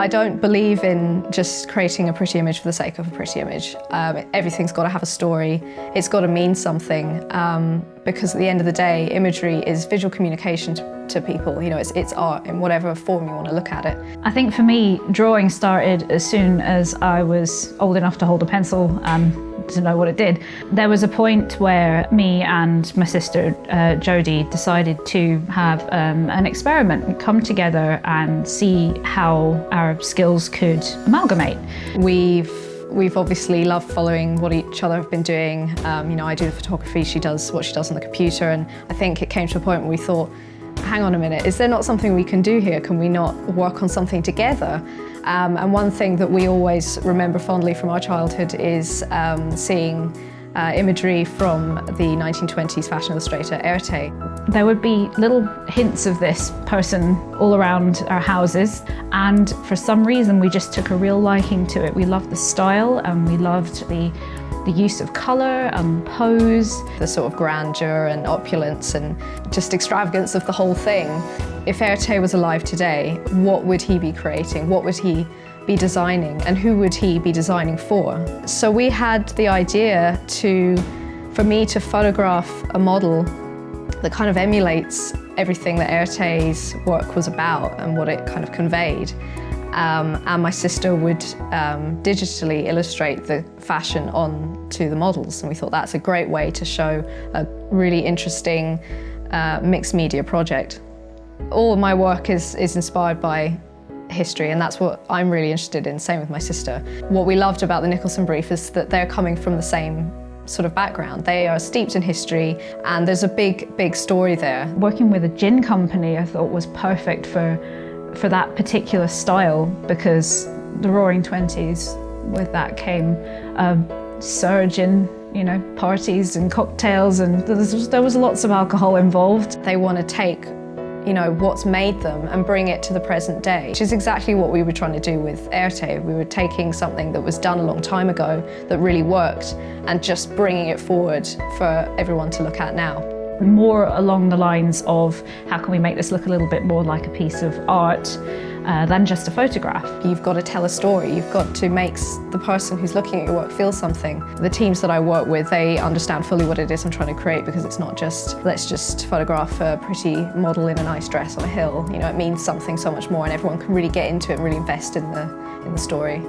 I don't believe in just creating a pretty image for the sake of a pretty image. Everything's got to have a story. It's got to mean something, because at the end of the day, imagery is visual communication to people. You know, it's art in whatever form you want to look at it. I think for me, drawing started as soon as I was old enough to hold a pencil and to know what it did. There was a point where me and my sister Jodie decided to have an experiment, come together and see how our skills could amalgamate. We've obviously loved following what each other have been doing. You know, I do the photography, she does what she does on the computer, and I think it came to a point where we thought, hang on a minute, is there not something we can do here? Can we not work on something together? And one thing that we always remember fondly from our childhood is seeing imagery from the 1920s fashion illustrator Erte. There would be little hints of this person all around our houses, and for some reason we just took a real liking to it. We loved the style and we loved the use of colour and pose. The sort of grandeur and opulence and just extravagance of the whole thing. If Erte was alive today, what would he be creating? What would he be designing? And who would he be designing for? So we had the idea for me to photograph a model that kind of emulates everything that Erte's work was about and what it kind of conveyed. And my sister would digitally illustrate the fashion onto the models, and we thought that's a great way to show a really interesting mixed media project. All of my work is inspired by history, and that's what I'm really interested in, same with my sister. What we loved about the Nicholson brief is that they're coming from the same sort of background. They are steeped in history, and there's a big story there. Working with a gin company I thought was perfect for that particular style, because the Roaring Twenties, with that came a surge in, you know, parties and cocktails, and there was lots of alcohol involved. They want to take, you know, what's made them and bring it to the present day, which is exactly what we were trying to do with Erte. We were taking something that was done a long time ago that really worked and just bringing it forward for everyone to look at now. More along the lines of how can we make this look a little bit more like a piece of art than just a photograph. You've got to tell a story. You've got to make the person who's looking at your work feel something. The teams that I work with, they understand fully what it is I'm trying to create, because it's not just, let's just photograph a pretty model in a nice dress on a hill. You know, it means something so much more, and everyone can really get into it and really invest in the story.